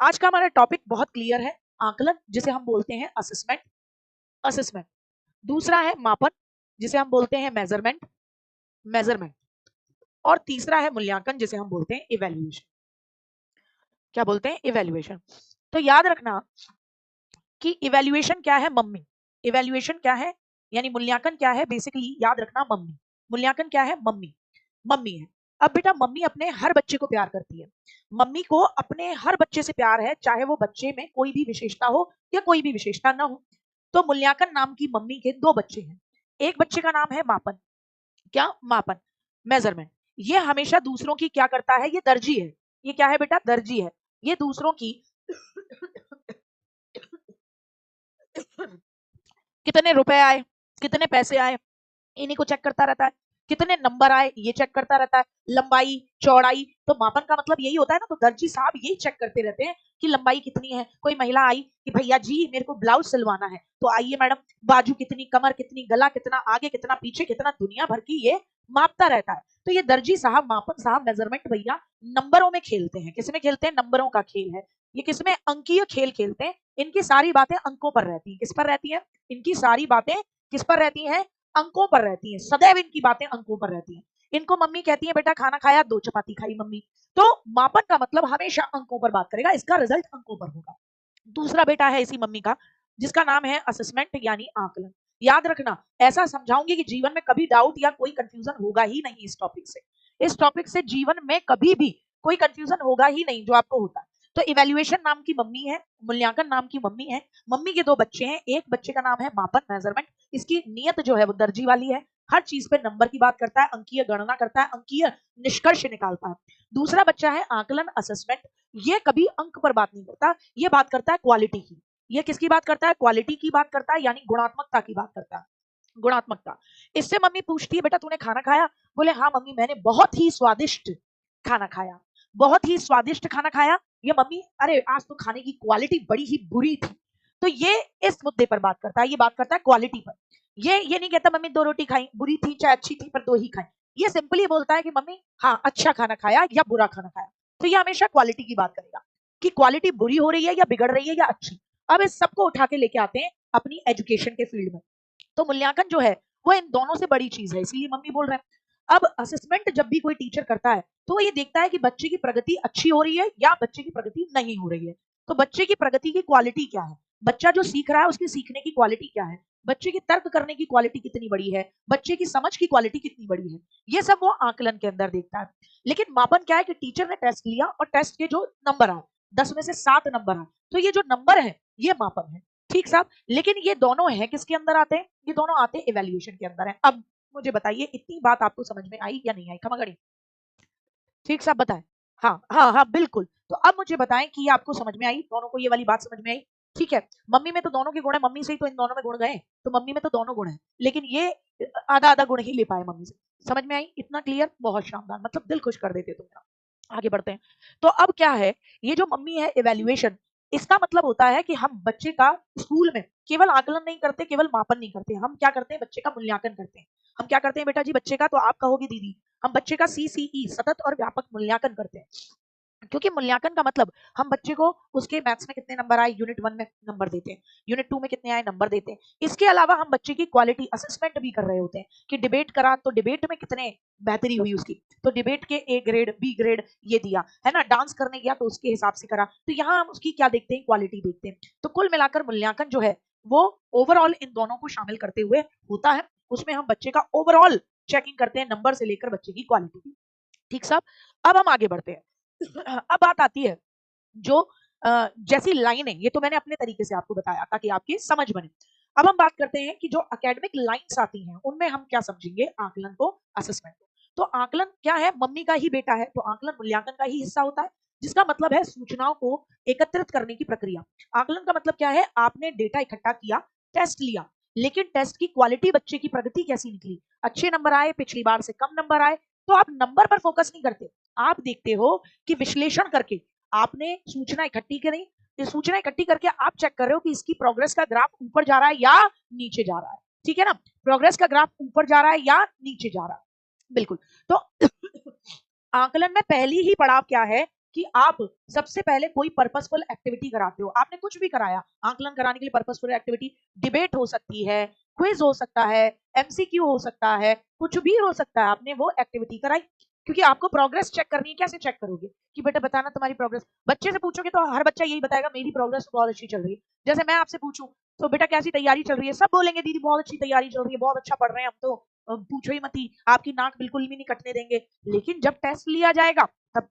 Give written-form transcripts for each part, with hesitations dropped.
आज का हमारा टॉपिक बहुत क्लियर है, आकलन जिसे हम बोलते हैं असेसमेंट, असेसमेंट। दूसरा है मापन जिसे हम बोलते हैं मेजरमेंट, मेजरमेंट। और तीसरा है मूल्यांकन जिसे हम बोलते हैं इवैल्यूएशन। क्या बोलते हैं? इवैल्यूएशन। तो याद रखना कि इवैल्यूएशन क्या है? मम्मी। इवैल्यूएशन क्या है यानी मूल्यांकन क्या है? बेसिकली याद रखना मम्मी। मूल्यांकन क्या है? मम्मी। मम्मी है। अब बेटा मम्मी अपने हर बच्चे को प्यार करती है। मम्मी को अपने हर बच्चे से प्यार है, चाहे वो बच्चे में कोई भी विशेषता हो या कोई भी विशेषता ना हो। तो मूल्यांकन नाम की मम्मी के दो बच्चे हैं। एक बच्चे का नाम है मापन। क्या? मापन, मेजरमेंट। ये हमेशा दूसरों की क्या करता है? ये दर्जी है। ये क्या है बेटा? दर्जी है। ये दूसरों की कितने रुपए आए, कितने पैसे आए, इन्हीं को चेक करता रहता है। कितने नंबर आए ये चेक करता रहता है। लंबाई, चौड़ाई। तो मापन का मतलब यही होता है ना, तो दर्जी साहब यही चेक करते रहते हैं कि लंबाई कितनी है। कोई महिला आई कि भैया जी मेरे को ब्लाउज सिलवाना है, तो आइए मैडम, बाजू कितनी, कमर कितनी, गला कितना, आगे कितना, पीछे कितना, दुनिया भर की ये मापता रहता है। तो ये दर्जी साहब, मापन साहब, मेजरमेंट भैया नंबरों में खेलते हैं। किसमें खेलते हैं? नंबरों का खेल है ये। किसमें? अंकीय खेल खेलते हैं। इनकी सारी बातें अंकों पर रहती है। किस पर रहती है? इनकी सारी बातें किस पर रहती हैं? अंकों पर रहती है। सदैव इनकी बातें अंकों पर रहती हैं। इनको मम्मी कहती है बेटा खाना खाया, 2 चपाती खाई मम्मी। तो मापन का मतलब हमेशा अंकों पर बात करेगा, इसका रिजल्ट अंकों पर होगा। दूसरा बेटा है इसी मम्मी का जिसका नाम है असेसमेंट यानी आकलन। याद रखना, ऐसा समझाऊंगी कि जीवन में कभी डाउट या कोई कंफ्यूजन होगा ही नहीं इस टॉपिक से। इस टॉपिक से जीवन में कभी भी कोई कंफ्यूजन होगा ही नहीं जो आपको होता है। तो इवेल्युएशन नाम की मम्मी है, मूल्यांकन नाम की मम्मी है। मम्मी के दो बच्चे हैं। एक बच्चे का नाम है मापन, मेजरमेंट। इसकी नियत जो है वो दर्जी वाली है। हर चीज पे नंबर की बात करता है, अंकीय गणना करता है, अंकीय निष्कर्ष निकालता है। दूसरा बच्चा है आकलन, असेसमेंट। ये कभी अंक पर बात नहीं करता, ये बात करता है क्वालिटी की। ये किसकी बात करता है? क्वालिटी की बात करता है, यानी गुणात्मकता की बात करता है। गुणात्मकता। इससे मम्मी पूछती है बेटा तूने खाना खाया? बोले हाँ मम्मी मैंने बहुत ही स्वादिष्ट खाना खाया। बहुत ही स्वादिष्ट खाना खाया। ये मम्मी, अरे आज तो खाने की क्वालिटी बड़ी ही बुरी थी। तो ये इस मुद्दे पर बात करता है, ये बात करता है क्वालिटी पर। ये नहीं कहता मम्मी 2 रोटी खाई, बुरी थी चाहे अच्छी थी पर 2 ही खाई। ये सिंपली बोलता है कि मम्मी हाँ अच्छा खाना खाया या बुरा खाना खाया। तो ये हमेशा क्वालिटी की बात करेगा कि क्वालिटी बुरी हो रही है या बिगड़ रही है या अच्छी। अब इस सबको उठा के लेके आते हैं अपनी एजुकेशन के फील्ड में। तो मूल्यांकन जो है वो इन दोनों से बड़ी चीज है, इसलिए मम्मी बोल रहे हैं। अब असेसमेंट जब भी कोई टीचर करता है तो वो ये देखता है कि बच्चे की प्रगति अच्छी हो रही है या बच्चे की प्रगति नहीं हो रही है। तो बच्चे की प्रगति की क्वालिटी क्या है, बच्चा जो सीख रहा है उसकी सीखने की क्वालिटी क्या है, बच्चे की तर्क करने की क्वालिटी कितनी बड़ी है, बच्चे की समझ की क्वालिटी कितनी बड़ी है, ये सब वो आकलन के अंदर देखता है। लेकिन मापन क्या है कि टीचर ने टेस्ट लिया और टेस्ट के जो नंबर आए, 10 में से 7 नंबर आए, तो ये जो नंबर है ये मापन है। ठीक साहब, लेकिन ये दोनों है किसके अंदर आते हैं? ये दोनों आते हैं इवैल्यूएशन के अंदर है। अब मुझे बताइए इतनी बात आपको समझ में आई या नहीं आई? खमागड़ी, ठीक साहब बताएं। हाँ हाँ हाँ बिल्कुल। तो अब मुझे बताएं कि ये आपको समझ में आई, दोनों को ये वाली बात समझ में आई? ठीक है। मम्मी में तो दोनों के गुण है, मम्मी से ही तो इन दोनों में गुण गए, तो मम्मी में तो दोनों गुण है, लेकिन ये आधा आधा गुण ही ले पाए मम्मी से। समझ में आई? इतना क्लियर, बहुत शानदार, मतलब दिल खुश कर देते तुम। आगे बढ़ते हैं। तो अब क्या है, ये जो मम्मी है इवैल्यूएशन, इसका मतलब होता है कि हम बच्चे का स्कूल में केवल आकलन नहीं करते, केवल मापन नहीं करते, हम क्या करते हैं? बच्चे का मूल्यांकन करते हैं। हम क्या करते हैं बेटा जी बच्चे का? तो आप कहोगे दीदी हम बच्चे का सीसीई, सतत और व्यापक मूल्यांकन करते हैं। क्योंकि मूल्यांकन का मतलब हम बच्चे को उसके मैथ्स में कितने नंबर आए, यूनिट 1 में नंबर देते हैं, यूनिट 2 में कितने आए नंबर देते हैं। इसके अलावा हम बच्चे की क्वालिटी असेसमेंट भी कर रहे होते हैं कि डिबेट करा तो डिबेट में कितने बेहतरी हुई उसकी, तो डिबेट के ए ग्रेड बी ग्रेड ये दिया है ना, डांस करने गया तो उसके हिसाब से करा, तो यहाँ हम उसकी क्या देखते हैं? क्वालिटी देखते हैं। तो कुल मिलाकर मूल्यांकन जो है वो ओवरऑल इन दोनों को शामिल करते हुए होता है। उसमें हम बच्चे का ओवरऑल चेकिंग करते हैं, नंबर से लेकर बच्चे की क्वालिटी की। ठीक साहब, अब हम आगे बढ़ते हैं। अब बात आती है जो जैसी लाइनें, ये तो मैंने अपने तरीके से आपको बताया ताकि आपकी समझ बने। अब हम बात करते हैं कि जो एकेडमिक लाइंस आती हैं उनमें हम क्या समझेंगे? आकलन को, असेसमेंट को। तो आकलन क्या है? मम्मी का ही बेटा है, तो आकलन मूल्यांकन का ही हिस्सा होता है, जिसका मतलब है सूचनाओं को एकत्रित करने की प्रक्रिया। आकलन का मतलब क्या है? आपने डेटा इकट्ठा किया, टेस्ट लिया, लेकिन टेस्ट की क्वालिटी, बच्चे की प्रगति कैसी निकली, अच्छे नंबर आए, पिछली बार से कम नंबर आए, तो आप नंबर पर फोकस नहीं करते। आप देखते हो कि विश्लेषण करके आपने सूचना इकट्ठी करी, सूचना इकट्ठी करके आप चेक कर रहे हो कि इसकी प्रोग्रेस का ग्राफ ऊपर जा रहा है या नीचे जा रहा है। ठीक है ना, प्रोग्रेस का ग्राफ ऊपर जा रहा है या नीचे जा रहा है। बिल्कुल। तो आकलन में पहली ही पड़ाव क्या है? कि आप सबसे पहले कोई पर्पसफुल एक्टिविटी कराते हो। आपने कुछ भी कराया आकलन कराने के लिए, पर्पसफुल एक्टिविटी डिबेट हो सकती है, क्विज हो सकता है, एमसीक्यू हो सकता है, कुछ भी हो सकता है, आपने वो एक्टिविटी कराई क्योंकि आपको प्रोग्रेस चेक करनी है। कैसे चेक करोगे कि बेटा बताना तुम्हारी प्रोग्रेस, बच्चे से पूछोगे तो हर बच्चा यही बताएगा मेरी प्रोग्रेस बहुत अच्छी चल रही है। जैसे मैं आपसे पूछूं तो बेटा कैसी तैयारी चल रही है, सब बोलेंगे दीदी बहुत अच्छी तैयारी चल रही है, बहुत अच्छा पढ़ रहे हैं हम तो, पूछो ही मत ही, आपकी नाक बिल्कुल भी नहीं कटने देंगे। लेकिन जब टेस्ट लिया जाएगा तब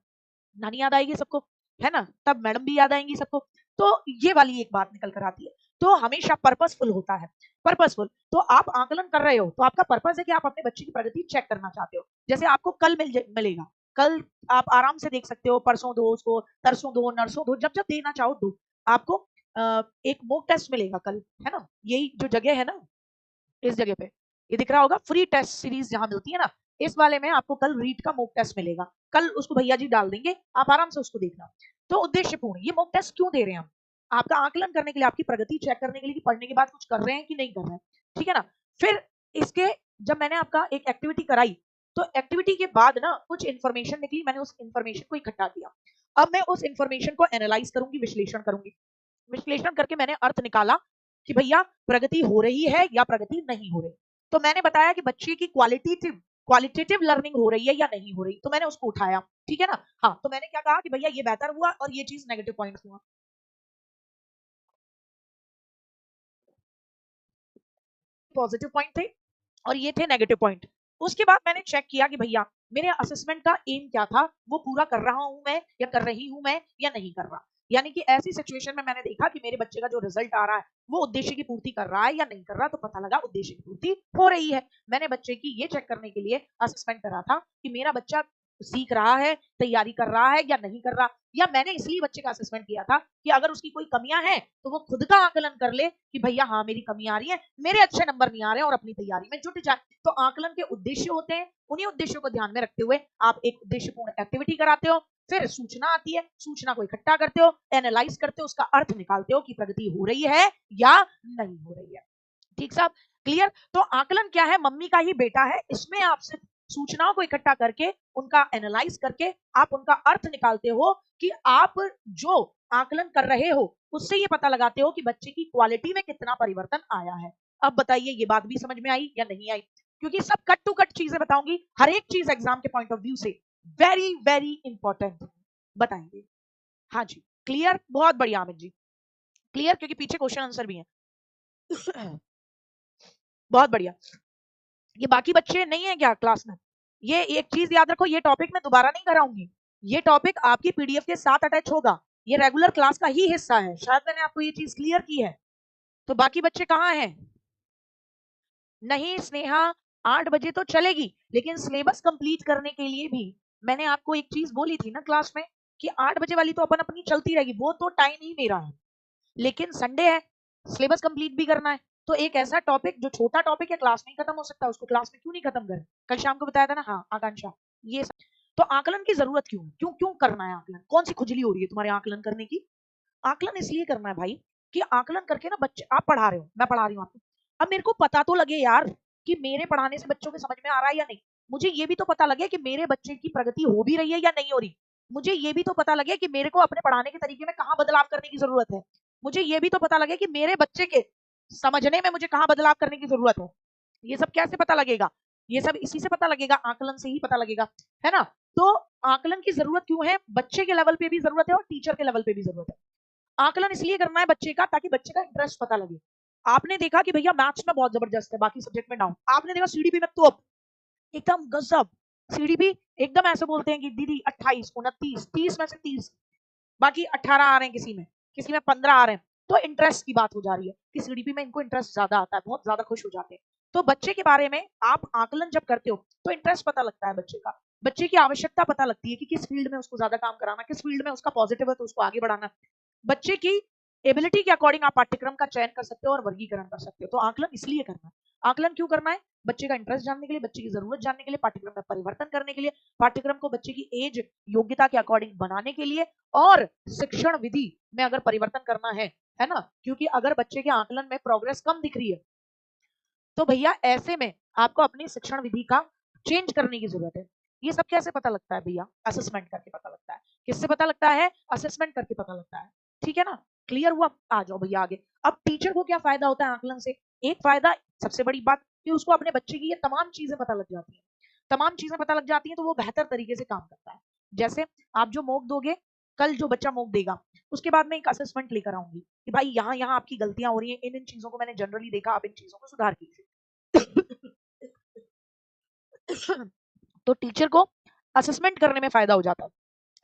नानी याद आएगी सबको, है ना, तब मैडम भी याद आएंगी सबको। तो ये वाली एक बात निकल कर आती है। तो हमेशा पर्पसफुल होता है, पर्पसफुल। तो आप आकलन कर रहे हो तो आपका पर्पस है कि आप अपने बच्चे की प्रगति चेक करना चाहते हो। जैसे आपको कल मिलेगा, कल आप आराम से देख सकते हो, परसों दो उसको, तरसों दो, नरसों दो, जब जब देना चाहो दो। आपको एक मॉक टेस्ट मिलेगा कल, है ना, यही जो जगह है ना, इस जगह पे ये दिख रहा होगा फ्री टेस्ट सीरीज जहां मिलती है ना, इस वाले में आपको कल रीट का मॉक टेस्ट मिलेगा। कल उसको भैया जी डाल देंगे, आप आराम से उसको देखना। तो उद्देश्यपूर्ण ये मॉक टेस्ट क्यों दे रहे हैं हम? आपका आकलन करने के लिए, आपकी प्रगति चेक करने के लिए कि पढ़ने के बाद कुछ कर रहे हैं कि नहीं कर रहे हैं, ठीक है ना। फिर इसके जब मैंने आपका एक एक्टिविटी कराई तो एक्टिविटी के बाद ना कुछ इंफॉर्मेशन निकली, मैंने उस इंफॉर्मेशन को इकट्ठा किया। अब मैं उस इंफॉर्मेशन को एनालाइज करूंगी, विश्लेषण करूंगी। विश्लेषण करके मैंने अर्थ निकाला कि भैया प्रगति हो रही है या प्रगति नहीं हो रही। तो मैंने बताया कि बच्चे की क्वालिटेटिव क्वालिटेटिव लर्निंग हो रही है या नहीं हो रही, तो मैंने उसको उठाया, ठीक है ना। हाँ, तो मैंने क्या कहा कि भैया ये बेहतर हुआ और ये चीज नेगेटिव पॉइंट हुआ, पॉजिटिव पॉइंट थे और ये थे नेगेटिव पॉइंट। उसके बाद मैंने चेक किया कि भैया मेरे असेसमेंट का एम क्या था, वो पूरा कर रहा हूं मैं या कर रही हूं मैं या नहीं कर रहा। यानी कि ऐसी सिचुएशन में मैंने देखा कि मेरे बच्चे का जो रिजल्ट आ रहा है वो उद्देश्य की पूर्ति कर रहा है या नहीं कर रहा, तो पता लगा उद्देश्य की पूर्ति हो रही है। मैंने बच्चे की ये चेक करने के लिए असेसमेंट करा था कि मेरा बच्चा सीख रहा है, तैयारी कर रहा है या नहीं कर रहा। या मैंने इसलिए बच्चे का असेसमेंट किया था कि अगर उसकी कोई कमियां हैं तो वो खुद का आकलन कर ले कि भैया हाँ मेरी कमी आ रही है, मेरे अच्छे नंबर नहीं आ रहे हैं, और अपनी तैयारी में जुट जाए। तो आकलन के उद्देश्य होते हैं, उन्हीं उद्देश्यों को ध्यान में रखते हुए आप एक उद्देश्यपूर्ण एक्टिविटी कराते हो। फिर सूचना आती है, सूचना को इकट्ठा करते हो, एनालाइज करते हो, उसका अर्थ निकालते हो कि प्रगति हो रही है या नहीं हो रही है। ठीक साहब, क्लियर। तो आकलन क्या है, मम्मी का ही बेटा है, इसमें आप सिर्फ सूचनाओं को इकट्ठा करके उनका एनालाइज करके आप उनका अर्थ निकालते हो कि आप जो आकलन कर रहे हो उससे ये पता लगाते हो कि बच्चे की क्वालिटी में कितना परिवर्तन आया है। अब बताइए ये बात भी समझ में आई या नहीं आई? क्योंकि सब कट टू कट चीजें बताऊंगी, हर एक चीज एग्जाम के पॉइंट ऑफ व्यू से वेरी वेरी इंपॉर्टेंट बताएंगे। हाँ जी, क्लियर, बहुत बढ़िया अमित जी, क्लियर, क्योंकि पीछे क्वेश्चन आंसर भी है। बहुत बढ़िया। ये बाकी बच्चे नहीं है क्या क्लास में? ये एक चीज याद रखो, ये टॉपिक मैं दोबारा नहीं कराऊंगी, ये टॉपिक आपकी पीडीएफ के साथ अटैच होगा, ये रेगुलर क्लास का ही हिस्सा है। शायद मैंने आपको ये चीज क्लियर की है। तो बाकी बच्चे कहाँ हैं? नहीं स्नेहा, 8 बजे तो चलेगी, लेकिन सिलेबस कंप्लीट करने के लिए भी मैंने आपको एक चीज बोली थी ना क्लास में कि 8 बजे वाली तो अपन अपनी चलती रहेगी, वो तो टाइम ही मेरा है। लेकिन संडे है, सिलेबस कंप्लीट भी करना है। तो एक ऐसा टॉपिक जो छोटा टॉपिक है क्लास में ही खत्म हो सकता है, उसको क्लास में क्यों नहीं खत्म करें? कल शाम को बताया था ना, हाँ आकांक्षा, ये सब। तो आकलन की जरूरत क्यों, क्यों क्यों करना है आकलन? कौन सी खुजली हो रही है तुम्हारे आकलन करने की? आकलन इसलिए करना है भाई कि आकलन करके ना, बच्चे आप पढ़ा रहे हो, मैं पढ़ा रही हूँ आपको, अब मेरे को पता तो लगे यार कि मेरे पढ़ाने से बच्चों के समझ में आ रहा है या नहीं। मुझे ये भी तो पता लगे कि मेरे बच्चे की प्रगति हो भी रही है या नहीं हो रही। मुझे ये भी तो पता लगे कि मेरे को अपने पढ़ाने के तरीके में कहाँ बदलाव करने की जरूरत है। मुझे ये भी तो पता लगे कि मेरे बच्चे के समझने में मुझे कहाँ बदलाव करने की जरूरत है। ये सब कैसे पता लगेगा? ये सब इसी से पता लगेगा, आकलन से ही पता लगेगा, है ना। तो आकलन की जरूरत क्यों है? बच्चे के लेवल पे भी जरूरत है और टीचर के लेवल पे भी जरूरत है। आकलन इसलिए करना है बच्चे का ताकि बच्चे का इंटरेस्ट पता लगे। आपने देखा कि भैया मैथ्स में बहुत जबरदस्त है, बाकी सब्जेक्ट में डाउन। आपने देखा सीडीपी में तो एकदम गजब, सीडीपी एकदम ऐसे बोलते हैं कि दीदी 28, 29, 30 में से 30, बाकी 18 आ रहे हैं, किसी में 15 आ रहे हैं। तो इंटरेस्ट की बात हो जा रही है कि सीडीपी में इनको इंटरेस्ट ज्यादा आता है, बहुत ज्यादा खुश हो जाते हैं। तो बच्चे के बारे में आप आकलन जब करते हो तो इंटरेस्ट पता लगता है बच्चे का, बच्चे की आवश्यकता पता लगती है कि किस फील्ड में उसको ज्यादा काम कराना, किस फील्ड में उसका पॉजिटिव है तो उसको आगे बढ़ाना। बच्चे की एबिलिटी के अकॉर्डिंग आप पाठ्यक्रम का चयन कर सकते हो और वर्गीकरण कर सकते हो। तो आकलन इसलिए करना है। आकलन क्यों करना है? बच्चे का इंटरेस्ट जानने के लिए, बच्चे की जरूरत जानने के लिए, पाठ्यक्रम में परिवर्तन करने के लिए, पाठ्यक्रम को बच्चे की एज योग्यता के अकॉर्डिंग बनाने के लिए, और शिक्षण विधि में अगर परिवर्तन करना है ना। क्योंकि अगर बच्चे के आकलन में प्रोग्रेस कम दिख रही है तो भैया ऐसे में आपको अपनी शिक्षण विधि का चेंज करने की जरूरत है। ये सब कैसे पता लगता है भैया? असेसमेंट करके पता लगता है। किससे पता लगता है? असेसमेंट करके पता लगता है। ठीक है ना? क्लियर हुआ? आ जाओ भैया आगे। अब टीचर को क्या फायदा होता है आकलन से? एक फायदा, सबसे बड़ी बात, कि उसको अपने बच्चे की ये तमाम चीजें पता लग जाती हैं। तमाम चीजें पता लग जाती हैं तो वो बेहतर तरीके से काम करता है। जैसे आप जो मॉक दोगे, कल जो बच्चा मॉक देगा, उसके बाद मैं एक असेसमेंट लेकर आऊंगी कि भाई यहाँ यहाँ आपकी गलतियां हो रही हैं, इन इन चीजों को मैंने जनरली देखा, आप इन चीजों को सुधार कीजिए। तो टीचर को असेसमेंट करने में फायदा हो जाता है।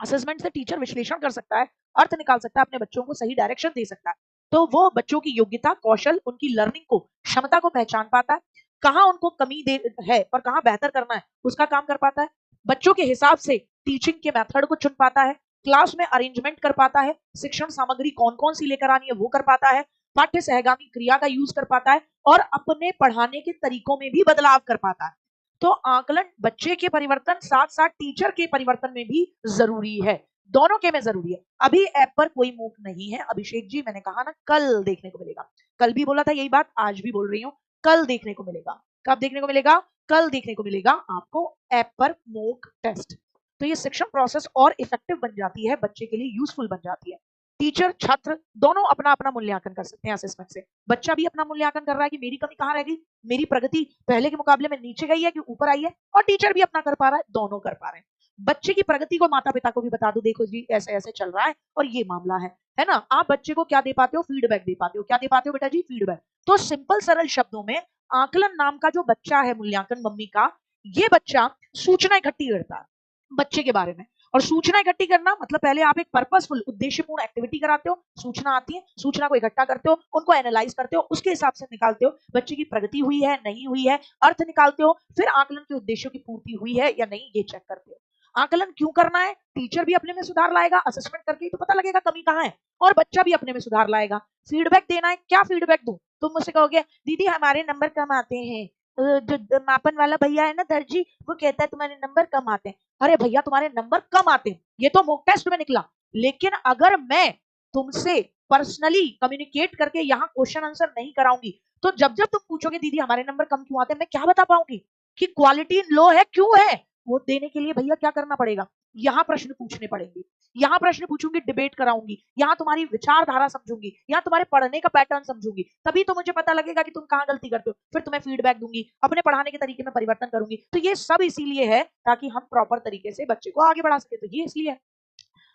असेसमेंट से टीचर विश्लेषण कर सकता है, अर्थ निकाल सकता है, अपने बच्चों को सही डायरेक्शन दे सकता है। तो वो बच्चों की योग्यता, कौशल, उनकी लर्निंग को, क्षमता को पहचान पाता है, कहाँ उनको कमी दे है और कहाँ बेहतर करना है उसका काम कर पाता है, बच्चों के हिसाब से टीचिंग के मेथड को चुन पाता है, क्लास में अरेंजमेंट कर पाता है, शिक्षण सामग्री कौन कौन सी लेकर आनी है वो कर पाता है, पाठ्य सहगामी क्रिया का यूज कर पाता है और अपने पढ़ाने के तरीकों में भी बदलाव कर पाता है। तो आकलन बच्चे के परिवर्तन साथ साथ टीचर के परिवर्तन में भी जरूरी है, दोनों के में जरूरी है। अभी ऐप पर कोई मूक नहीं है अभिषेक जी, मैंने कहा ना कल देखने को मिलेगा। कल भी बोला था यही बात, आज भी बोल रही हूँ, कल देखने को मिलेगा। कब देखने को मिलेगा? कल देखने को मिलेगा आपको ऐप पर मॉक टेस्ट। तो ये शिक्षण प्रोसेस और इफेक्टिव बन जाती है, बच्चे के लिए यूजफुल बन जाती है। टीचर छात्र दोनों अपना अपना मूल्यांकन कर सकते हैं असेसमेंट से। बच्चा भी अपना मूल्यांकन कर रहा है कि मेरी कमी कहाँ रह गई, मेरी प्रगति पहले के मुकाबले में नीचे गई है कि ऊपर आई है, और टीचर भी अपना कर पा रहा है, दोनों कर पा रहे हैं। बच्चे की प्रगति को माता पिता को भी बता दो, देखो जी ऐसे ऐसे चल रहा है और ये मामला है ना। आप बच्चे को क्या दे पाते हो? फीडबैक दे पाते हो। क्या दे पाते हो बेटा जी? फीडबैक। तो सिंपल सरल शब्दों में, आकलन नाम का जो बच्चा है, मूल्यांकन मम्मी का, ये बच्चा सूचना इकट्ठी करता है बच्चे के बारे में। और सूचना इकट्ठी करना मतलब पहले आप एक पर्पसफुल, उद्देश्यपूर्ण एक्टिविटी कराते हो, सूचना आती है, सूचना को इकट्ठा करते हो, उनको एनालाइज करते हो, उसके हिसाब से निकालते हो बच्चे की प्रगति हुई है नहीं हुई है, अर्थ निकालते हो, फिर आकलन के उद्देश्यों की पूर्ति हुई है या नहीं ये चेक करते हो। आकलन क्यों करना है? टीचर भी अपने में सुधार लाएगा, असेसमेंट करके ही तो पता लगेगा कमी कहाँ है, और बच्चा भी अपने में सुधार लाएगा। फीडबैक देना है, क्या फीडबैक दूं? तुम मुझसे कहोगे दीदी हमारे नंबर कम आते हैं, जो मापन वाला भैया है ना दर्जी, वो कहता है तुम्हारे नंबर कम आते हैं। अरे भैया तुम्हारे नंबर कम आते हैं ये तो मॉक टेस्ट में निकला, लेकिन अगर मैं तुमसे पर्सनली कम्युनिकेट करके यहाँ क्वेश्चन आंसर नहीं कराऊंगी, तो जब जब तुम पूछोगे दीदी हमारे नंबर कम क्यों आते हैं, मैं क्या बता पाऊंगी कि क्वालिटी लो है क्यों है? वो देने के लिए भैया क्या करना पड़ेगा? यहाँ प्रश्न पूछने पड़ेंगे, यहाँ प्रश्न पूछूंगी, डिबेट कराऊंगी, यहाँ तुम्हारी विचारधारा समझूंगी, यहाँ तुम्हारे पढ़ने का पैटर्न समझूंगी, तभी तो मुझे पता लगेगा कि तुम कहाँ गलती करते हो। फिर तुम्हें फीडबैक दूंगी, अपने पढ़ाने के तरीके में परिवर्तन करूंगी। तो ये सब इसीलिए है ताकि हम प्रॉपर तरीके से बच्चे को आगे बढ़ा सके, तो ये इसलिए है।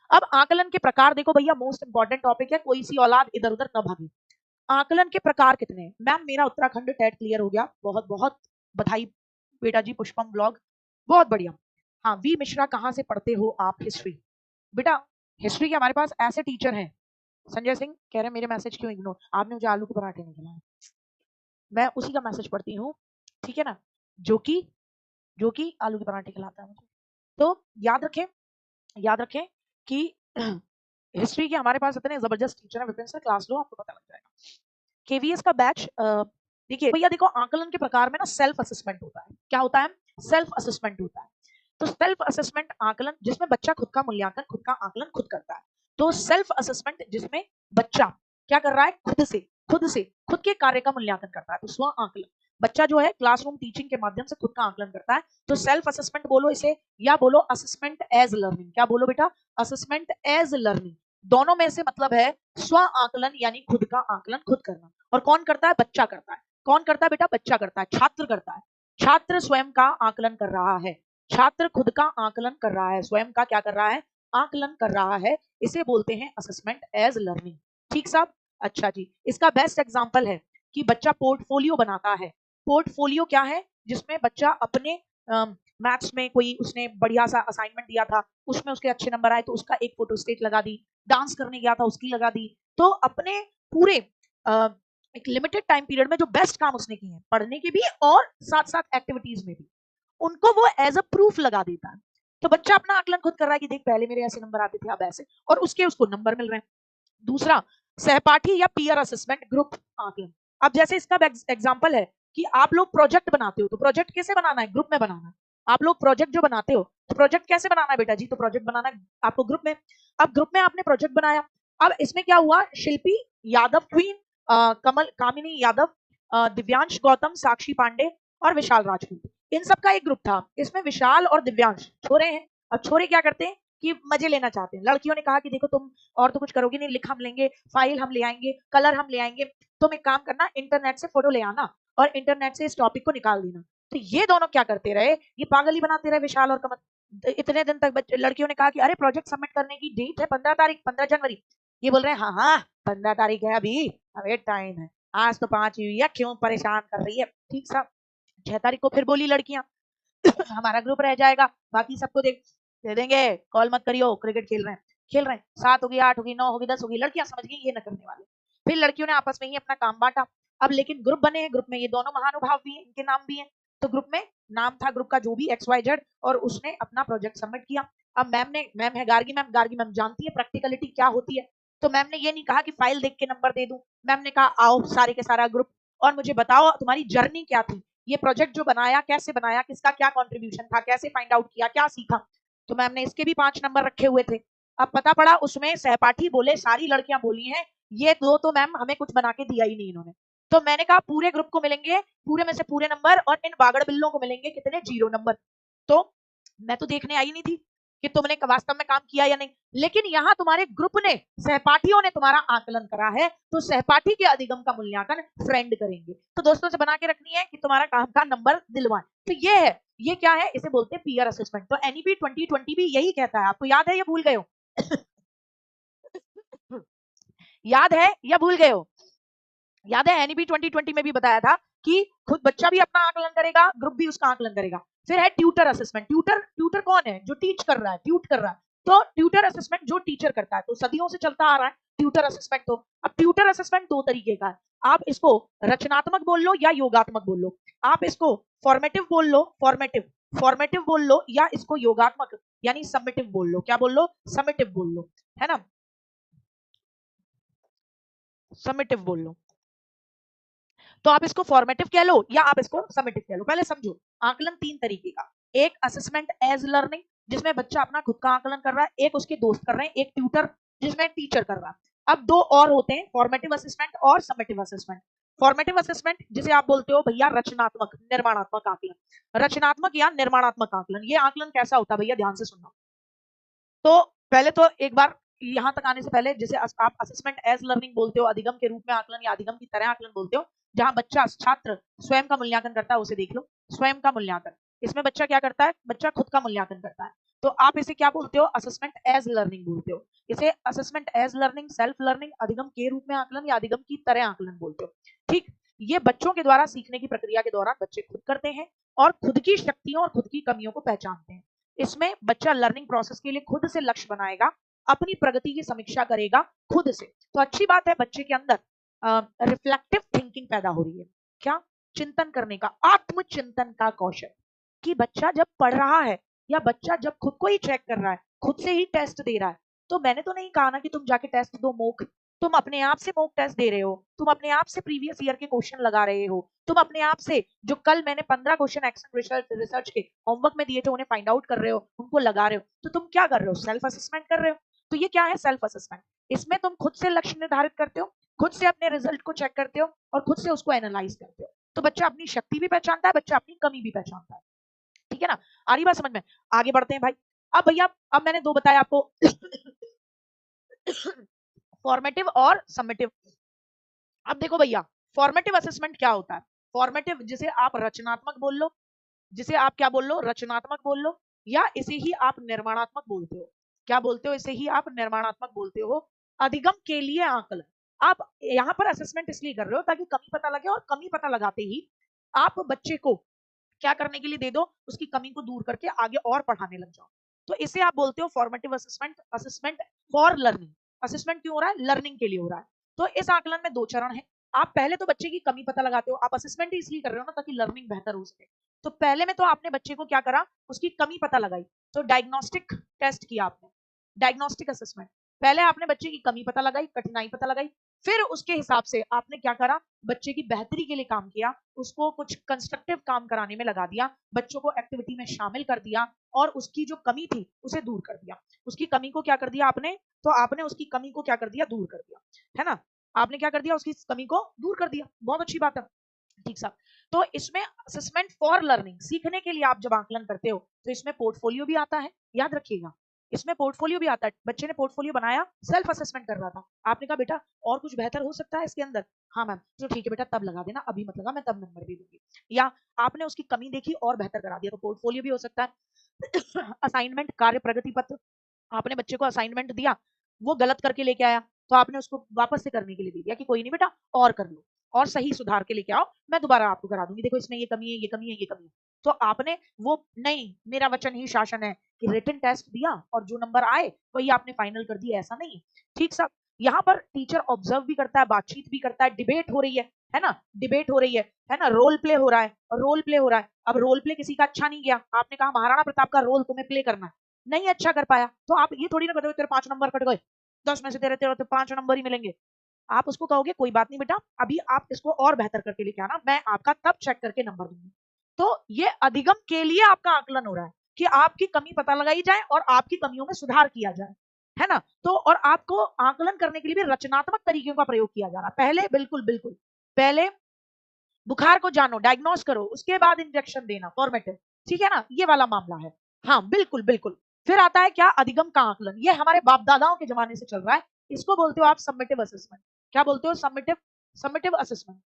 अब आकलन के प्रकार देखो भैया, मोस्ट इंपॉर्टेंट टॉपिक है, कोई सी औलाद इधर उधर न भागे। आकलन के प्रकार कितने हैं? मैम मेरा उत्तराखंड टेट क्लियर हो गया, बहुत बहुत बधाई बेटा जी। पुष्पम ब्लॉग बहुत बढ़िया। हाँ वी मिश्रा, कहाँ से पढ़ते हो आप हिस्ट्री? बेटा हिस्ट्री के हमारे पास ऐसे टीचर हैं। संजय सिंह कह रहे हैं मेरे मैसेज क्यों इग्नोर, आपने मुझे आलू के पराठे नहीं खिलाए, मैं उसी का मैसेज पढ़ती हूँ, ठीक है ना, जो कि आलू के पराठे खिलाता है मुझे। तो याद रखें कि हिस्ट्री के हमारे पास इतने जबरदस्त टीचर हैं, विपिन सर क्लास लो आपको पता लग जाएगा। केवीएस का बैच देखिए भैया, देखो आकलन के प्रकार में ना सेल्फ असेसमेंट होता है। क्या होता है? सेल्फ असेसमेंट होता है। तो सेल्फ असेसमेंट आकलन जिसमें बच्चा खुद का मूल्यांकन, खुद का आकलन खुद करता है। तो सेल्फ असेसमेंट जिसमें बच्चा क्या कर रहा है? खुद के कार्य का मूल्यांकन करता है, तो स्व आकलन। बच्चा जो है क्लासरूम टीचिंग के माध्यम से खुद का आकलन करता है, तो सेल्फ असेसमेंट बोलो इसे, या बोलो असेसमेंट एज लर्निंग। क्या बोलो बेटा? Assessment as learning. दोनों में से मतलब है स्व आकलन यानी खुद का आकलन खुद करना। और कौन करता है? बच्चा करता है। कौन करता है बेटा? बच्चा करता है, छात्र करता है। छात्र स्वयं का आकलन कर रहा है, छात्र खुद का आकलन कर रहा है, स्वयं का क्या कर रहा है? आकलन कर रहा है। इसे बोलते हैं असेसमेंट एज लर्निंग। ठीक साहब? अच्छा जी, इसका बेस्ट एग्जांपल है कि बच्चा पोर्टफोलियो बनाता है। पोर्टफोलियो क्या है? जिसमें बच्चा अपने मैथ्स में कोई उसने बढ़िया सा असाइनमेंट दिया था, उसमें उसके अच्छे नंबर आए तो उसका एक फोटो स्टेट लगा दी, डांस करने गया था उसकी लगा दी। तो अपने पूरे एक लिमिटेड टाइम पीरियड में जो बेस्ट काम उसने किए हैं, पढ़ने के भी और साथ साथ एक्टिविटीज में भी, उनको वो एज अ प्रूफ लगा देता है। तो बच्चा अपना आकलन खुद कर रहा है कि देख पहले मेरे ऐसे नंबर आते थे अब ऐसे, और उसको नंबर मिल रहे हैं। दूसरा, सहपाठी या पीयर असेसमेंट, ग्रुप आकलन। अब जैसे इसका एग्जांपल है कि आप लोग प्रोजेक्ट बनाते हो, तो प्रोजेक्ट कैसे बनाना है? ग्रुप में बनाना है। आप लोग प्रोजेक्ट जो बनाते हो, तो प्रोजेक्ट कैसे बनाना है बेटा जी? तो प्रोजेक्ट बनाना है आपको ग्रुप में। अब ग्रुप में आपने प्रोजेक्ट बनाया, अब इसमें क्या हुआ? शिल्पी यादव क्वीन, कमल कामिनी यादव, दिव्यांश गौतम, साक्षी पांडे और विशाल राजपूत, इन सब का एक ग्रुप था, इसमें विशाल और दिव्यांश छोरे हैं। अब छोरे क्या करते हैं कि मजे लेना चाहते हैं। लड़कियों ने कहा कि देखो तुम और तो कुछ करोगे नहीं, लिख हम लेंगे, फाइल हम ले आएंगे, कलर हम ले आएंगे, तुम एक काम करना, इंटरनेट से फोटो ले आना और इंटरनेट से इस टॉपिक को निकाल देना। तो ये दोनों क्या करते रहे, ये पागल ही बनाते रहे विशाल और कमल। इतने दिन तक लड़कियों ने कहा कि अरे प्रोजेक्ट सबमिट करने की डेट है 15 तारीख, 15 जनवरी। ये बोल रहे हैं हाँ हाँ 15 तारीख है, अभी अभी टाइम है, आज तो 5 हुई है, क्यों परेशान कर रही है। ठीक सा 6 तारीख को फिर बोली लड़कियां हमारा ग्रुप रह जाएगा, बाकी सबको दे देंगे, कॉल मत करियो, क्रिकेट खेल रहे हैं। 7 होगी, 8 होगी, 9 होगी, 10 होगी, लड़कियां समझ गई ये न करने वाले। फिर लड़कियों ने आपस में ही अपना काम बांटा। अब लेकिन ग्रुप बने हैं, ग्रुप में ये दोनों महानुभाव भी हैं, इनके नाम भी हैं। तो ग्रुप में नाम था ग्रुप का जो भी XYZ, और उसने अपना प्रोजेक्ट सबमिट किया। अब मैम है गार्गी मैम जानती है प्रैक्टिकलिटी क्या होती है। तो मैम ने ये नहीं कहा कि फाइल देख के नंबर दे दूं, मैम ने कहा आओ सारे के सारा ग्रुप और मुझे बताओ तुम्हारी जर्नी क्या थी, ये प्रोजेक्ट जो बनाया कैसे बनाया, किसका क्या कंट्रीब्यूशन था, कैसे फाइंड आउट किया, क्या सीखा। तो मैम ने इसके भी 5 नंबर रखे हुए थे। अब पता पड़ा उसमें सहपाठी बोले, सारी लड़कियां बोली हैं ये दो तो मैम हमें कुछ बना के दिया ही नहीं इन्होंने। तो मैंने कहा पूरे ग्रुप को मिलेंगे पूरे में से पूरे नंबर, और इन बागड़ बिल्लों को मिलेंगे कितने, 0 नंबर। तो मैं तो देखने आई नहीं थी कि तुमने वास्तव में काम किया या नहीं, लेकिन यहाँ तुम्हारे ग्रुप ने, सहपाठियों ने तुम्हारा आकलन करा है, तो सहपाठी के अधिगम का मूल्यांकन फ्रेंड करेंगे। तो दोस्तों से बना के रखनी है कि तुम्हारा काम का नंबर दिलवाएं। तो ये है, ये क्या है, इसे बोलते हैं पीयर असेसमेंट। तो NEP 2020 भी यही कहता है, आपको याद है या भूल गए हो याद है या भूल गए हो? याद है NEP 2020 में भी बताया था कि खुद बच्चा भी अपना आकलन करेगा, ग्रुप भी उसका आकलन करेगा। फिर है ट्यूटर असेसमेंट। ट्यूटर कौन है, जो टीच कर रहा है, ट्यूट कर रहा है। तो ट्यूटर असेसमेंट जो टीचर करता है, तो सदियों से चलता आ रहा है ट्यूटर असेसमेंट। तो अब ट्यूटर असेसमेंट 2 तरीके का है, आप इसको रचनात्मक बोल लो या योगात्मक बोल लो। आप इसको फॉर्मेटिव बोल लो, फॉर्मेटिव बोल लो, या इसको योगात्मक यानी सबमिटिव बोल लो। क्या बोल लो, सबमिटिव बोल लो, है ना, सबमिटिव बोल लो। तो आप इसको फॉर्मेटिव कह लो या आप इसको समेटिव कह लो। पहले समझो, आकलन 3 तरीके का, एक असेसमेंट एज लर्निंग जिसमें बच्चा अपना खुद का आकलन कर रहा है, एक उसके दोस्त कर रहे हैं, एक ट्यूटर जिसमें टीचर कर रहा है। अब 2 और होते हैं, फॉर्मेटिव असेसमेंट और समेटिव असेसमेंट। फॉर्मेटिव असेसमेंट जिसे आप बोलते हो भैया रचनात्मक निर्माणात्मक आकलन, रचनात्मक या निर्माणात्मक आकलन। ये आकलन कैसा होता है भैया, ध्यान से सुनना। तो पहले तो एक बार यहाँ तक आने से पहले, जैसे आप असेसमेंट एज लर्निंग बोलते हो, अधिगम के रूप में आकलन या अधिगम की तरह आकलन बोलते हो, जहां बच्चा छात्र स्वयं का मूल्यांकन करता है, उसे देख लो, स्वयं का मूल्यांकन। इसमें बच्चा क्या करता है, बच्चा खुद का मूल्यांकन करता है। तो आप इसे क्या बोलते हो, असेसमेंट एज लर्निंग बोलते हो। इसे assessment as learning, self learning, अधिगम के रूप में आकलन या अधिगम की तरह आकलन बोलते हो। ठीक, ये बच्चों के द्वारा सीखने की प्रक्रिया के दौरान बच्चे खुद करते हैं और खुद की शक्तियों और खुद की कमियों को पहचानते हैं। इसमें बच्चा लर्निंग प्रोसेस के लिए खुद से लक्ष्य बनाएगा, अपनी प्रगति की समीक्षा करेगा खुद से। तो अच्छी बात है, बच्चे के अंदर रिफ्लेक्टिव थिंकिंग पैदा हो रही है। क्या, चिंतन करने का, आत्मचिंतन का कौशल। कि बच्चा जब पढ़ रहा है या बच्चा जब खुद को ही चेक कर रहा है, खुद से ही टेस्ट दे रहा है। तो मैंने तो नहीं कहा ना कि तुम जाके टेस्ट दो मॉक, तुम अपने आप से मॉक टेस्ट दे रहे हो, तुम अपने आप से प्रीवियस ईयर के क्वेश्चन लगा रहे हो, तुम अपने आप से जो कल मैंने 15 क्वेश्चन एक्शन रिसर्च के होमवर्क में दिए थे उन्हें फाइंड आउट कर रहे हो, उनको लगा रहे हो। तो तुम क्या कर रहे हो, सेल्फ असेसमेंट कर रहे हो। तो ये क्या है, सेल्फ असेसमेंट। इसमें तुम खुद से लक्ष्य निर्धारित करते हो, खुद से अपने रिजल्ट को चेक करते हो और खुद से उसको एनालाइज करते हो। तो बच्चा अपनी शक्ति भी पहचानता है, बच्चा अपनी कमी भी पहचानता है। ठीक है ना, आ रही बात समझ में? आगे बढ़ते हैं भाई। अब भैया, अब मैंने 2 बताया आपको फॉर्मेटिव और समेटिव। अब देखो भैया, फॉर्मेटिव असेसमेंट क्या होता है। फॉर्मेटिव जिसे आप रचनात्मक बोल लो, जिसे आप क्या बोल लो, रचनात्मक बोल लो, या इसे ही आप निर्माणात्मक बोलते हो। क्या बोलते हो, इसे ही आप निर्माणात्मक बोलते हो। अधिगम के लिए आकलन, आप यहाँ पर असेसमेंट इसलिए कर रहे हो ताकि कमी पता लगे, और कमी पता लगाते ही आप बच्चे को क्या करने के लिए दे दो, उसकी कमी को दूर करके आगे और पढ़ाने लग जाओ। तो इसे आप बोलते हो formative assessment, assessment for learning. Assessment क्यों हो रहा है, लर्निंग के लिए हो रहा है। तो इस आकलन में 2 चरण है। आप पहले तो बच्चे की कमी पता लगाते हो, आप असेसमेंट ही इसलिए कर रहे हो ना ताकि लर्निंग बेहतर हो सके। तो पहले में तो आपने बच्चे को क्या करा, उसकी कमी पता लगाई, तो डायग्नोस्टिक टेस्ट किया आपने, डायग्नोस्टिक असेसमेंट। पहले आपने बच्चे की कमी पता लगाई, कठिनाई पता लगाई, फिर उसके हिसाब से आपने क्या करा, बच्चे की बेहतरी के लिए काम किया, उसको कुछ कंस्ट्रक्टिव काम कराने में लगा दिया, बच्चों को एक्टिविटी में शामिल कर दिया, और उसकी जो कमी थी उसे दूर कर दिया। उसकी कमी को क्या कर दिया आपने, तो आपने उसकी कमी को क्या कर दिया, दूर कर दिया, है ना। आपने क्या कर दिया, उसकी कमी को दूर कर दिया, बहुत अच्छी बात है। ठीक साहब। तो इसमें असेसमेंट फॉर लर्निंग, सीखने के लिए आप जब आकलन करते हो तो इसमें पोर्टफोलियो भी आता है, याद रखिएगा। इसमें पोर्टफोलियो भी आता है। बच्चे ने पोर्टफोलियो बनाया, सेल्फ असेसमेंट कर रहा था, आपने कहा बेटा और कुछ बेहतर हो सकता है इसके अंदर, हाँ मैम, तो ठीक है बेटा तब लगा देना, अभी मत लगा, मैं तब नंबर दे दूंगी। या आपने उसकी कमी देखी और बेहतर करा दिया, तो पोर्टफोलियो भी हो सकता है। असाइनमेंट, कार्य प्रगति पत्र, आपने बच्चे को असाइनमेंट दिया, वो गलत करके लेके आया, तो आपने उसको वापस से करने के लिए दे दिया कि कोई नहीं बेटा और कर लो और सही सुधार के लेके आओ, मैं दोबारा आपको करा दूंगी, देखो इसमें ये कमी है, ये कमी है, ये कमी है। तो आपने वो नहीं, मेरा वचन ही शासन है कि रिटन टेस्ट दिया और जो नंबर आए वही आपने फाइनल कर दिया, ऐसा नहीं है। ठीक साहब। यहाँ पर टीचर ऑब्जर्व भी करता है, बातचीत भी करता है, डिबेट हो रही है ना, डिबेट हो रही है ना, रोल प्ले हो रहा है, रोल प्ले हो रहा है। अब रोल प्ले किसी का अच्छा नहीं गया, आपने कहा महाराणा प्रताप का रोल तुम्हें प्ले करना है, नहीं अच्छा कर पाया, तो आप ये थोड़ी ना करोगे तेरे 5 नंबर कट गए, 10 में से तेरे तेरे 5 नंबर ही मिलेंगे। आप उसको कहोगे कोई बात नहीं बेटा, अभी आप इसको और बेहतर करके लेके आना, मैं आपका तब चेक करके नंबर दूंगी। तो ये अधिगम के लिए आपका आकलन हो रहा है कि आपकी कमी पता लगाई जाए और आपकी कमियों में सुधार किया जाए, है ना। तो और आपको आकलन करने के लिए भी रचनात्मक तरीकों का प्रयोग किया जा रहा है। पहले बिल्कुल बिल्कुल पहले बुखार को जानो, डायग्नोस करो, उसके बाद इंजेक्शन देना, फॉर्मेटिव, ठीक है ना, ये वाला मामला है। हाँ बिल्कुल बिल्कुल। फिर आता है क्या, अधिगम का आकलन, ये हमारे बाप दादाओं के जमाने से चल रहा है, इसको बोलते हो आप सबमिटिव असेसमेंट। क्या बोलते हो, सबमिटिव, सबमिटिव असेसमेंट।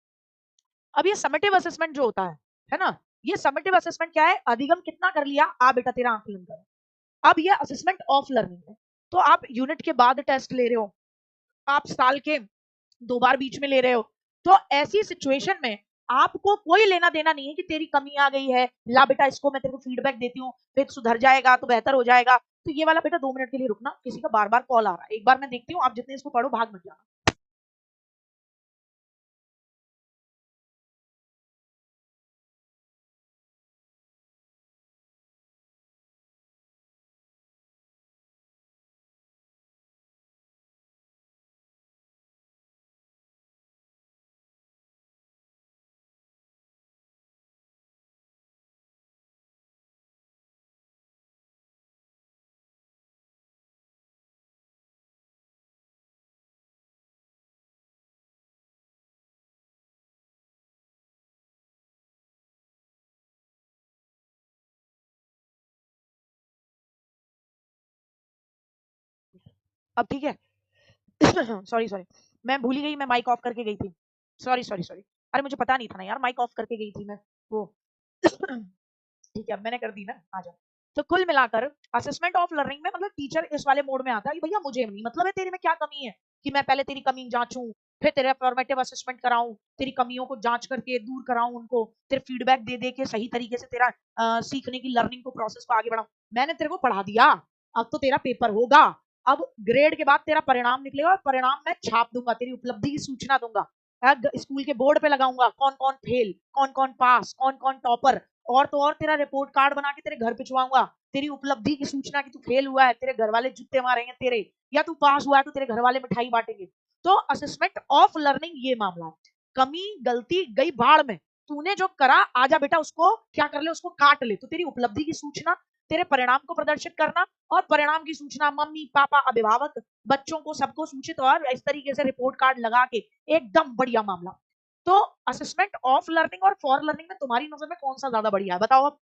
अब ये सबमिटिव असेसमेंट जो होता है ना, ये सबमिटिव असेसमेंट क्या है, अधिगम कितना कर लिया, आ बेटा तेरा आकलन करो। अब ये असेसमेंट ऑफ लर्निंग है, तो आप यूनिट के बाद टेस्ट ले रहे हो, आप साल के 2 बार बीच में ले रहे हो, तो ऐसी सिचुएशन में आपको कोई लेना देना नहीं है कि तेरी कमी आ गई है, ला बेटा इसको मैं तेरे को फीडबैक देती हूँ, फिर सुधर जाएगा तो बेहतर हो जाएगा। तो ये वाला बेटा 2 मिनट के लिए रुकना, किसी का बार बार कॉल आ रहा है, एक बार मैं देखती हूँ, आप जितने इसको पढ़ो भाग मत जाना। अब ठीक है। सॉरी सॉरी, मैं भूल ही गई, मैं माइक ऑफ करके गई थी, सॉरी सॉरी सॉरी। अरे मुझे पता नहीं था ना यार, माइक ऑफ करके गई थी मैं, वो ठीक है, अब मैंने कर दी ना, आ जाओ। तो कुल मिलाकर असेसमेंट ऑफ लर्निंग में मतलब टीचर इस वाले मोड में आता है कि भैया मुझे नहीं मतलब है तेरे में क्या कमी है, कि मैं पहले तेरी कमी जांचूं, फिर तेरा फॉर्मेटिव असेसमेंट कराऊं, तेरी कमियों को जांच करके दूर कराऊं उनको, तेरे फीडबैक दे दे के सही तरीके से तेरा सीखने की लर्निंग को प्रोसेस को आगे बढ़ाऊं। मैंने तेरे को पढ़ा दिया, अब तो तेरा पेपर होगा, अब ग्रेड के बाद तेरा परिणाम निकलेगा और परिणाम मैं छाप दूंगा, तेरी उपलब्धि की सूचना दूंगा, स्कूल के बोर्ड पे लगाऊंगा, कौन कौन फेल, कौन कौन पास, कौन कौन टॉपर, और तो और तेरा रिपोर्ट कार्ड बना के तेरे घर भिजवाऊंगा, तेरी उपलब्धि की सूचना कि तू फेल हुआ है, तेरे घर वाले जूते मारेंगे तेरे, या तू पास हुआ है तो तेरे घर वाले मिठाई बांटेंगे। तो असेसमेंट ऑफ लर्निंग ये मामला है। कमी गलती गई भाड़ में, तूने जो करा आजा बेटा उसको क्या कर ले, उसको काट ले, तो तेरी उपलब्धि की सूचना, तेरे परिणाम को प्रदर्शित करना, और परिणाम की सूचना मम्मी पापा अभिभावक बच्चों को सबको सूचित और इस तरीके से रिपोर्ट कार्ड लगा के, एकदम बढ़िया मामला। तो असेसमेंट ऑफ लर्निंग और फॉर लर्निंग में तुम्हारी नजर में कौन सा ज्यादा बढ़िया है, बताओ अब।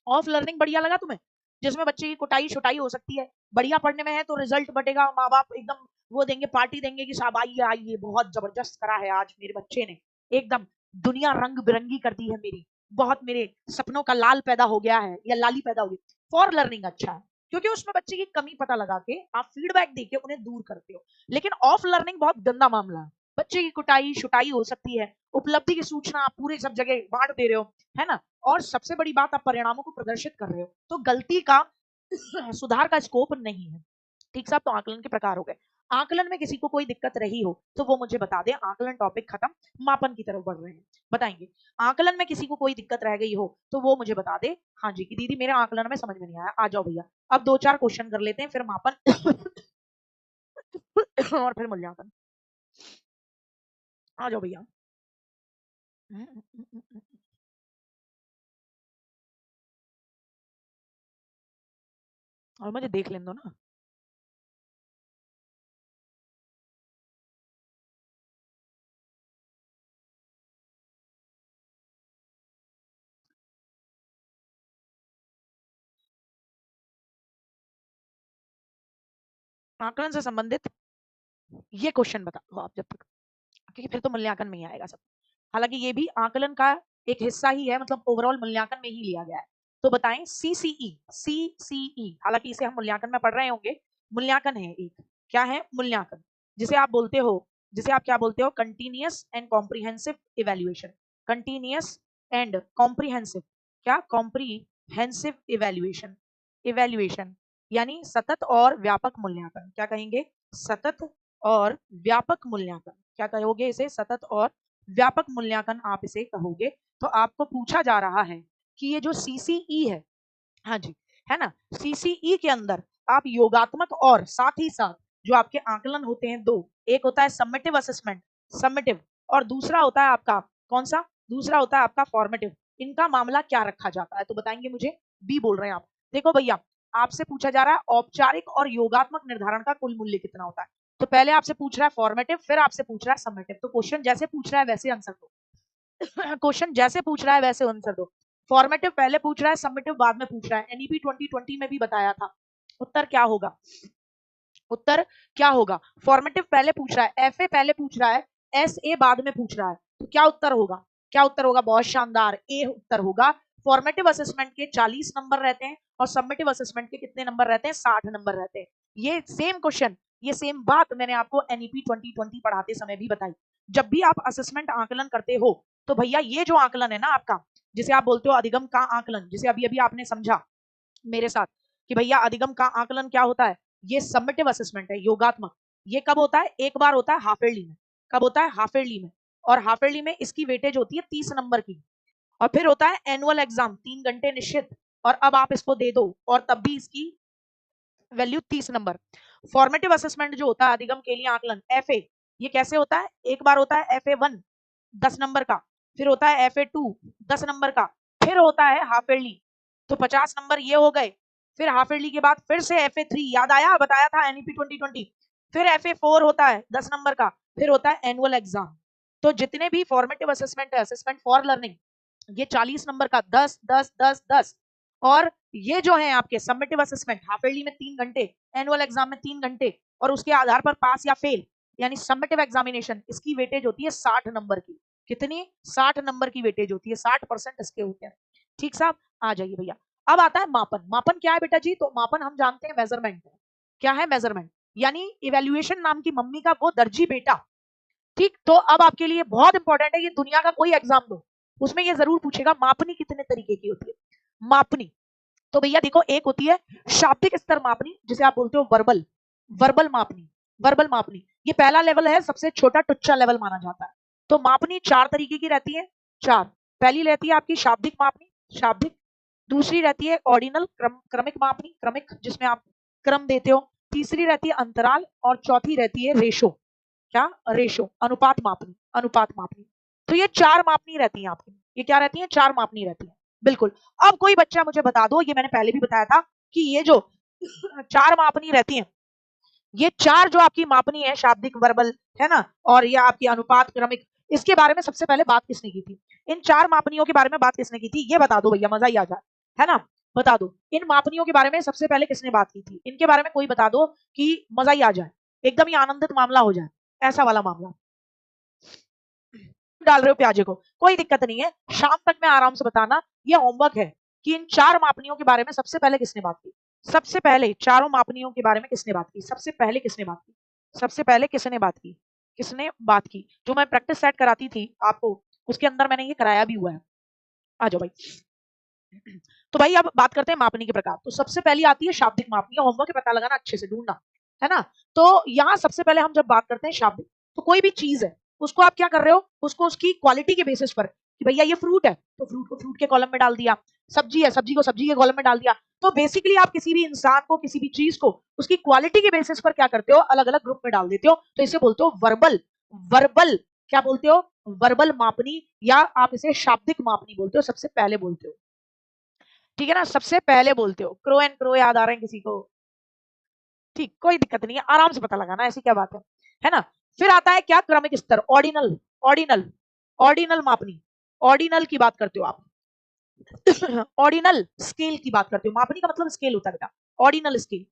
ऑफ लर्निंग बढ़िया लगा तुम्हें, जिसमें बच्चे की कुटाई छुटाई हो सकती है, बढ़िया पढ़ने में है तो रिजल्ट बटेगा, माँ बाप एकदम वो देंगे, पार्टी देंगे कि साहब आइए आइए बहुत जबरदस्त करा है आज मेरे बच्चे ने, एकदम दुनिया रंग बिरंगी कर दी है मेरी, बहुत मेरे सपनों का लाल पैदा हो गया है या लाली पैदा हो गई। फॉर लर्निंग अच्छा है क्योंकि उसमें बच्चे की कमी पता लगा के आप फीडबैक देके उन्हें दूर करते हो। लेकिन ऑफ लर्निंग बहुत गंदा मामला है, बच्चे की कुटाई छुटाई हो सकती है, उपलब्धि की सूचना आप पूरे सब जगह बांट दे रहे हो, है ना, और सबसे बड़ी बात आप परिणामों को प्रदर्शित कर रहे हो, तो गलती का सुधार का स्कोप नहीं है। ठीक साहब, तो आकलन के प्रकार हो गए। आकलन में किसी को कोई दिक्कत रही हो तो वो मुझे बता दे, आकलन टॉपिक खत्म, मापन की तरफ बढ़ रहे हैं, बताएंगे। आकलन में किसी को कोई दिक्कत रह गई हो तो वो मुझे बता दे, हाँ जी कि दीदी मेरे आकलन में समझ में नहीं आया, आ जाओ भैया। अब 2-4 क्वेश्चन कर लेते हैं फिर मापन और फिर मूल्यांकन, आ जाओ भैया। और मुझे देख लेने दो ना। आकलन से संबंधित ये क्वेश्चन बताओ आप जब तक, क्योंकि फिर तो मूल्यांकन में ही आएगा सब। हालांकि ये भी आकलन का एक हिस्सा ही है, मतलब ओवरऑल मूल्यांकन में ही लिया गया है। तो बताएं सीसीई, सीसीई, हालांकि इसे हम मूल्यांकन में पढ़ रहे होंगे, मूल्यांकन है एक, क्या है मूल्यांकन, जिसे आप बोलते हो, जिसे आप क्या बोलते हो, continuous and comprehensive evaluation, continuous and comprehensive, क्या कॉम्प्रिहेंसिव इवैल्यूएशन, इवैल्यूएशन यानी सतत और व्यापक मूल्यांकन, क्या कहेंगे, सतत और व्यापक मूल्यांकन, क्या कहोगे इसे, सतत और व्यापक मूल्यांकन आप इसे कहोगे। तो आपको पूछा जा रहा है कि ये जो सीसीई है, हाँ जी, है ना, सीसीई के अंदर आप योगात्मक और साथ ही साथ जो आपके आकलन होते हैं दो, एक होता है समेटिव असेसमेंट, समेटिव, और दूसरा होता है आपका कौन सा, दूसरा होता है आपका फॉर्मेटिव, इनका मामला क्या रखा जाता है, तो बताएंगे मुझे, बी बोल रहे हैं आप। देखो भैया, आपसे पूछा जा रहा है औपचारिक और योगात्मक निर्धारण का कुल मूल्य कितना होता है, तो पहले आपसे पूछ रहा है फॉर्मेटिव, फिर आपसे पूछ रहा है समेटिव, तो क्वेश्चन जैसे पूछ रहा है वैसे आंसर दो। क्वेश्चन जैसे पूछ रहा है वैसे आंसर दो। फॉर्मेटिव पहले पूछ रहा है, समेटिव बाद में पूछ रहा है, एनईपी 2020 में भी बताया था। उत्तर क्या होगा, उत्तर क्या होगा, फॉर्मेटिव पहले पूछ रहा है, एफए पहले पूछ रहा है, एसए बाद में पूछ रहा है, तो क्या उत्तर होगा, क्या उत्तर होगा, बहुत शानदार, ए उत्तर होगा। फॉर्मेटिव असेसमेंट के 40 नंबर रहते हैं और समेटिव असेसमेंट के कितने नंबर रहते हैं, 60 नंबर रहते हैं। ये सेम क्वेश्चन, ये सेम बात मैंने आपको एनईपी 2020 पढ़ाते समय भी बताई। जब भी आप असेसमेंट आकलन करते हो तो भैया ये जो आकलन है ना आपका, जिसे आप बोलते हो अधिगम का आकलन, जिसे अभी अभी आपने समझा मेरे साथ कि भैया अधिगम का आकलन क्या होता है, ये समेटिव असेसमेंट है, योगात्मक। ये कब होता है, एक बार होता है हाफ ईयरली में, कब होता है, हाफ ईयरली में, और हाफ ईयरली में इसकी वेटेज होती है 30 नंबर की, और फिर होता है एनुअल एग्जाम 3 घंटे निश्चित, और अब आप इसको दे दो और तब भी इसकी वैल्यू 30 नंबर। फॉर्मेटिव असेसमेंट जो होता है अधिगम के लिए आकलन, एफए, ये कैसे होता है, एक बार होता है FA1 10 नंबर का, फिर होता है FA2 10 नंबर का, फिर होता है हाफ ईयरली, तो 50 नंबर ये हो गए। फिर हाफ ईयरली के बाद फिर से FA3, याद आया, बताया था एनईपी 2020, फिर FA4 होता है 10 नंबर का, फिर होता है एनुअल एग्जाम। तो जितने भी फॉर्मेटिव असेसमेंट है, असेसमेंट फॉर लर्निंग, ये 40 नंबर का 10 10 10 10, और ये जो है आपके समेटिव असेसमेंट हाफ ईयरली में 3 घंटे, एनुअल एग्जाम में 3 घंटे, और उसके आधार पर पास या फेल यानी समेटिव एग्जामिनेशन, इसकी वेटेज होती है 60 नंबर की, कितनी, 60 नंबर की वेटेज होती है, 60% इसके होते हैं। ठीक साहब, आ जाइए भैया। अब आता है मापन, मापन क्या है बेटा जी, तो मापन हम जानते हैं मेजरमेंट है, क्या है मेजरमेंट, यानी इवेल्युएशन नाम की मम्मी का वो दर्जी बेटा। ठीक, तो अब आपके लिए बहुत इंपॉर्टेंट है, ये दुनिया का कोई एग्जाम दो उसमें ये जरूर पूछेगा मापनी कितने तरीके की होती है, मापनी। तो भैया देखो, एक होती है शाब्दिक स्तर मापनी, जिसे आप बोलते हो वर्बल, वर्बल मापनी, वर्बल मापनी, ये पहला लेवल है, सबसे छोटा टुच्चा लेवल माना जाता है। तो मापनी 4 तरीके की रहती है, 4, पहली रहती है आपकी शाब्दिक मापनी, शाब्दिक, दूसरी रहती है ऑर्डिनल, क्रमिक मापनी, क्रमिक जिसमें आप क्रम देते हो, तीसरी रहती है अंतराल, और चौथी रहती है रेशो, क्या, रेशो, अनुपात मापनी, अनुपात मापनी। तो ये 4 मापनी रहती है आपकी, ये क्या रहती है, 4 मापनी रहती है, बिल्कुल। अब कोई बच्चा मुझे बता दो, ये मैंने पहले भी बताया था कि ये जो 4 मापनी रहती है, ये 4 जो आपकी मापनी है, शाब्दिक, वर्बल, है ना, और ये आपकी अनुपात, क्रमिक, इसके बारे में सबसे पहले बात किसने की थी, इन 4 मापनियों के बारे में बात किसने की थी, ये बता दो भैया, मजा ही आ जाए, है ना, बता दो इन मापनियों के बारे में सबसे पहले किसने बात की थी, इनके बारे में कोई बता दो कि मजा ही आ जाए, एकदम ही आनंदित मामला हो जाए, ऐसा वाला मामला। डाल रहे हो प्याजे को, कोई दिक्कत नहीं है, शाम तक में आराम से बताना, ये होमवर्क है कि इन 4 मापनियों के बारे में सबसे पहले किसने बात की, सबसे पहले चारों मापनियों के बारे में किसने बात की, सबसे पहले किसने बात की, सबसे पहले किसने बात की, किसने बात की, जो मैं प्रैक्टिस सेट कराती थी आपको, उसके अंदर मैंने ये कराया भी हुआ है। आ जाओ भाई। तो भाई अब बात करते हैं मापनी के प्रकार। तो सबसे पहली आती है शाब्दिक मापनी, होमवर्क पता लगाना, अच्छे से ढूंढना, है ना। तो यहाँ सबसे पहले हम जब बात करते हैं शाब्दिक, तो कोई भी चीज है उसको आप क्या कर रहे हो, उसको उसकी क्वालिटी के बेसिस पर, कि भैया ये फ्रूट है तो फ्रूट को फ्रूट के कॉलम में डाल दिया, सब्जी है सब्जी को सब्जी के कॉलम में डाल दिया। तो बेसिकली आप किसी भी इंसान को, किसी भी चीज को उसकी क्वालिटी के बेसिस पर क्या करते हो, अलग अलग ग्रुप में डाल देते हो, तो इसे बोलते हो वर्बल, वर्बल, क्या बोलते हो, वर्बल मापनी, या आप इसे शाब्दिक मापनी बोलते हो, सबसे पहले बोलते हो, ठीक है ना, सबसे पहले बोलते हो। क्रो एंड क्रो याद आ रहे हैं किसी को, ठीक, कोई दिक्कत नहीं है, आराम से पता लगाना, ऐसी क्या बात है ना। फिर आता है क्या, क्रमिक स्तर, ऑर्डिनल, ऑर्डिनल, ऑर्डिनल मापनी, ऑर्डिनल की बात करते हो आप, ऑर्डिनल स्केल की बात करते हो, मापनी का मतलब स्केल होता है बेटा, ऑर्डिनल स्केल,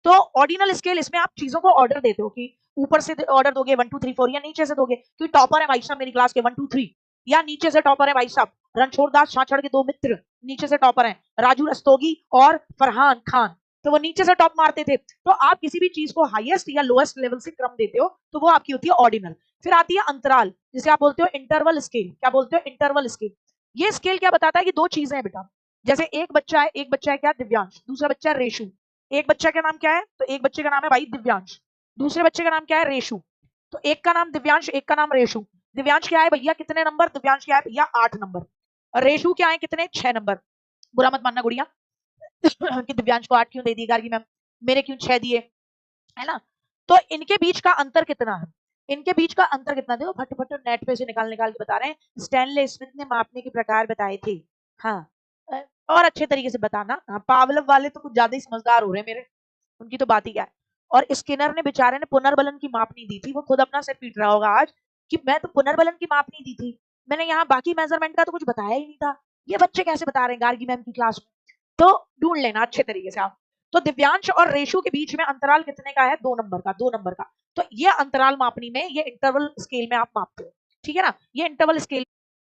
तो ऑर्डिनल स्केल इसमें आप चीजों को ऑर्डर देते हो कि ऊपर से ऑर्डर दोगे 1 2 3 4 या नीचे से दोगे, क्योंकि टॉपर है भाई साहब मेरी क्लास के 1 2 3, या नीचे से टॉपर है भाई साहब रणछोड़ दास छाछड़ के दो मित्र नीचे से टॉपर हैं, राजू रस्तोगी और फरहान खान, तो वो नीचे से टॉप मारते थे। तो आप किसी भी चीज को हाईएस्ट या लोएस्ट लेवल से क्रम देते हो तो वो आपकी होती है ऑर्डिनल। फिर आती है अंतराल, जिसे आप बोलते हो इंटरवल स्केल। क्या बोलते हो? Interval scale. ये स्केल क्या बताता है कि दो चीजें हैं बेटा, जैसे एक बच्चा है क्या? दिव्यांश। दूसरा बच्चा है रेशु। एक बच्चा का नाम क्या है? तो एक बच्चे का नाम है भाई दिव्यांश, दूसरे बच्चे का नाम क्या है? रेशु। तो एक का नाम दिव्यांश, एक का नाम रेशु। दिव्यांश क्या है भैया? कितने नंबर? दिव्यांश क्या है भैया? 8 नंबर। और रेशु क्या है? कितने? 6 नंबर। बुरा मत मानना गुड़िया कि दिव्यांश को 8 क्यों दे दी गार्गी मैम, मेरे क्यों 6 दिए, है ना? तो इनके बीच का अंतर कितना है? इनके बीच का अंतर कितना? देखो फट फट नेट पे से निकाल निकाल के बता रहे हैं। स्टैनले स्मिथ ने मापने के प्रकार बताए थे। हाँ, और अच्छे तरीके से बताना। हाँ, पावलव वाले तो कुछ ज्यादा ही समझदार हो रहे हैं मेरे, उनकी तो बात ही क्या है। और स्किनर ने बेचारे ने पुनर्बलन की माप नहीं दी थी, वो खुद अपना सिर पीट रहा होगा आज कि मैं तो पुनर्बलन की माप नहीं दी थी, मैंने यहाँ बाकी मेजरमेंट का तो कुछ बताया ही नहीं था। ये बच्चे कैसे बता रहे हैं गार्गी मैम की क्लास में? तो ढूंढ लेना अच्छे तरीके से आप। तो दिव्यांश और रेशु के बीच में अंतराल कितने का है? 2 नंबर का, 2 नंबर का। तो ये अंतराल मापनी में, ये इंटरवल स्केल में आप मापते हो, ठीक है ना? ये इंटरवल स्केल